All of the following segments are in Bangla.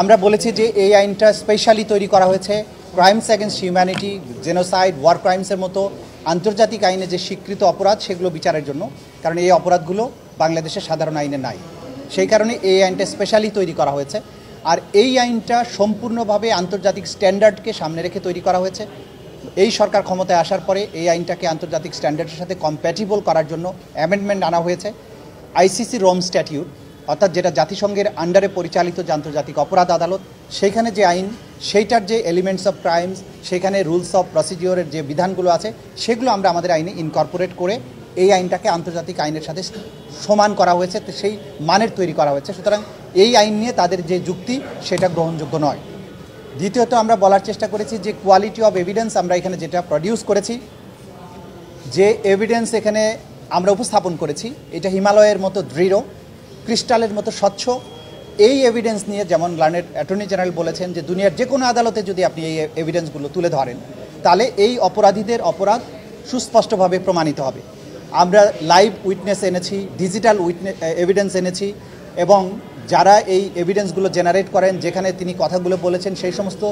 আমরা বলেছি যে এই আইনটা স্পেশালি তৈরি করা হয়েছে crimes against humanity, genocide, war ক্রাইমসের মতো আন্তর্জাতিক আইনে যে স্বীকৃত অপরাধ সেগুলো বিচারের জন্য, কারণ এই অপরাধগুলো বাংলাদেশের সাধারণ আইনে নাই। সেই কারণে এই আইনটা স্পেশালি তৈরি করা হয়েছে। আর এই আইনটা সম্পূর্ণভাবে আন্তর্জাতিক স্ট্যান্ডার্ডকে সামনে রেখে তৈরি করা হয়েছে। এই সরকার ক্ষমতায় আসার পরে এই আইনটাকে আন্তর্জাতিক স্ট্যান্ডার্ডের সাথে কম্প্যাটিবল করার জন্য অ্যামেন্ডমেন্ট আনা হয়েছে। আইসিসি রোম স্ট্যাটিউট, অর্থাৎ যেটা জাতিসংঘের আন্ডারে পরিচালিত যে আন্তর্জাতিক অপরাধ আদালত, সেইখানে যে আইন, সেইটার যে এলিমেন্টস অফ ক্রাইমস, সেখানে রুলস অফ প্রসিডিওরের যে বিধানগুলো আছে সেগুলো আমরা আমাদের আইনে ইনকর্পোরেট করে এই আইনটাকে আন্তর্জাতিক আইনের সাথে সমান করা হয়েছে, সেই মানের তৈরি করা হয়েছে। সুতরাং এই আইন নিয়ে তাদের যে যুক্তি সেটা গ্রহণযোগ্য নয়। দ্বিতীয়ত আমরা বলার চেষ্টা করেছি যে কোয়ালিটি অফ এভিডেন্স আমরা এখানে যেটা প্রডিউস করেছি, যে এভিডেন্স এখানে আমরা উপস্থাপন করেছি, এটা হিমালয়ের মতো দৃঢ়, ক্রিস্টালের মতো স্বচ্ছ। এই এভিডেন্স নিয়ে যেমন লার্নেড অ্যাটর্নি জেনারেল বলেছেন যে দুনিয়ার যে কোনো আদালতে যদি আপনি এই এভিডেন্সগুলো তুলে ধরেন তাহলে এই অপরাধীদের অপরাধ সুস্পষ্টভাবে প্রমাণিত হবে। আমরা লাইভ উইটনেস এনেছি, ডিজিটাল এভিডেন্স এনেছি, এবং যারা এই এভিডেন্সগুলো জেনারেট করেন, যেখানে তিনি কথাগুলো বলেছেন, সেই সমস্ত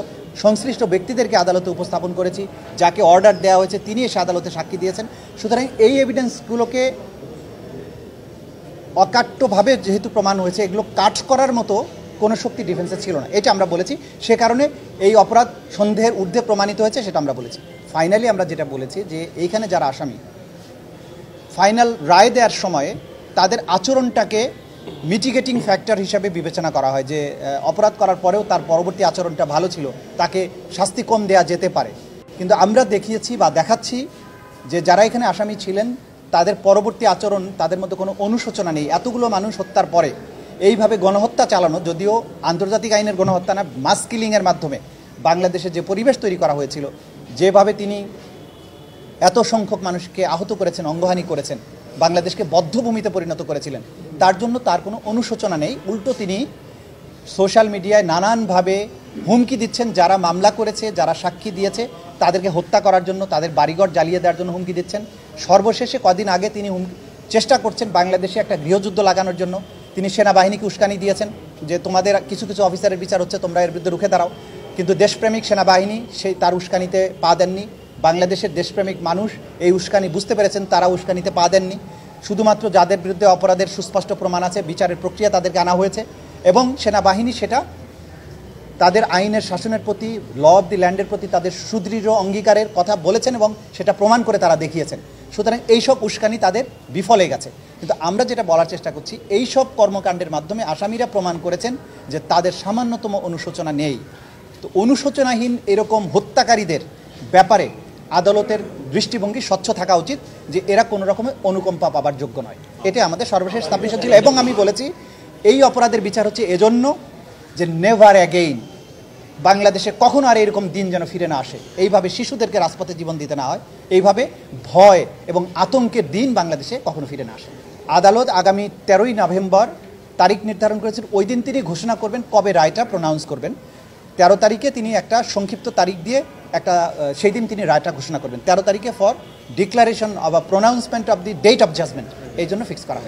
সংশ্লিষ্ট ব্যক্তিদেরকে আদালতে উপস্থাপন করেছি। যাকে অর্ডার দেওয়া হয়েছে তিনি এসে আদালতে সাক্ষী দিয়েছেন। সুতরাং এই এভিডেন্সগুলোকে অকাট্যভাবে যেহেতু প্রমাণ হয়েছে, এগুলো কাট করার মতো কোনো শক্তি ডিফেন্সে ছিল না, এটা আমরা বলেছি। সে কারণে এই অপরাধ সন্দেহের ঊর্ধ্বে প্রমাণিত হয়েছে, সেটা আমরা বলেছি। ফাইনালি আমরা যেটা বলেছি যে এইখানে যারা আসামি, ফাইনাল রায় দেওয়ার সময়ে তাদের আচরণটাকে মিটিগেটিং ফ্যাক্টর হিসাবে বিবেচনা করা হয়, যে অপরাধ করার পরেও তার পরবর্তী আচরণটা ভালো ছিল, তাকে শাস্তি কম দেওয়া যেতে পারে। কিন্তু আমরা দেখিয়েছি বা দেখাচ্ছি যে যারা এখানে আসামি ছিলেন তাদের পরবর্তী আচরণ, তাদের মধ্যে কোনো অনুশোচনা নেই। এতগুলো মানুষ হত্যার পরে এইভাবে গণহত্যা চালানো, যদিও আন্তর্জাতিক আইনের গণহত্যা না, মাস কিলিংয়ের মাধ্যমে বাংলাদেশে যে পরিবেশ তৈরি করা হয়েছিল, যেভাবে তিনি এত সংখ্যক মানুষকে আহত করেছেন, অঙ্গহানি করেছেন, বাংলাদেশকে বদ্ধভূমিতে পরিণত করেছিলেন, তার জন্য তার কোনো অনুশোচনা নেই। উল্টো তিনি সোশ্যাল মিডিয়ায় নানানভাবে হুমকি দিচ্ছেন, যারা মামলা করেছে, যারা সাক্ষী দিয়েছে তাদেরকে হত্যা করার জন্য, তাদের বাড়িঘর জ্বালিয়ে দেওয়ার জন্য হুমকি দিচ্ছেন। সর্বশেষে কদিন আগে তিনি চেষ্টা করছেন বাংলাদেশে একটা গৃহযুদ্ধ লাগানোর জন্য। তিনি সেনাবাহিনীকে উস্কানি দিয়েছেন যে তোমাদের কিছু কিছু অফিসারের বিচার হচ্ছে, তোমরা এর বিরুদ্ধে রুখে দাঁড়াও। কিন্তু দেশপ্রেমিক সেনাবাহিনী সেই তার উস্কানিতে পা দেননি। বাংলাদেশের দেশপ্রেমিক মানুষ এই উস্কানি বুঝতে পেরেছেন, তারা উস্কানিতে পা দেননি। শুধুমাত্র যাদের বিরুদ্ধে অপরাধের সুস্পষ্ট প্রমাণ আছে, বিচারের প্রক্রিয়া তাদেরকে আনা হয়েছে, এবং সেনাবাহিনী সেটা তাদের আইনের শাসনের প্রতি, ল অফ দি ল্যান্ডের প্রতি তাদের সুদৃঢ় অঙ্গীকারের কথা বলেছেন এবং সেটা প্রমাণ করে তারা দেখিয়েছেন। সুতরাং এইসব উস্কানি তাদের বিফলে গেছে। কিন্তু আমরা যেটা বলার চেষ্টা করছি, এইসব কর্মকাণ্ডের মাধ্যমে আসামিরা প্রমাণ করেছেন যে তাদের সামান্যতম অনুশোচনা নেই। তো অনুশোচনাহীন এরকম হত্যাকারীদের ব্যাপারে আদালতের দৃষ্টিভঙ্গি স্বচ্ছ থাকা উচিত, যে এরা কোনো রকমের অনুকম্পা পাবার যোগ্য নয়। এটা আমাদের সর্বশেষ সাবমিশন ছিল। এবং আমি বলেছি এই অপরাধের বিচার হচ্ছে এজন্য যে নেভার অ্যাগেইন বাংলাদেশে কখনো আর এরকম দিন যেন ফিরে না আসে, এইভাবে শিশুদেরকে রাজপথে জীবন দিতে না হয়, এইভাবে ভয় এবং আতঙ্কের দিন বাংলাদেশে কখনো ফিরে না আসে। আদালত আগামী 13ই নভেম্বর তারিখ নির্ধারণ করেছেন। ওই দিন তিনি ঘোষণা করবেন কবে রায়টা প্রোনাউন্স করবেন। 13 তারিখে তিনি একটা সংক্ষিপ্ত তারিখ দিয়ে সেই দিন তিনি রায়টা ঘোষণা করবেন। 13 তারিখে for declaration of a pronouncement of the date of judgement, এই জন্য ফিক্স করা হয়।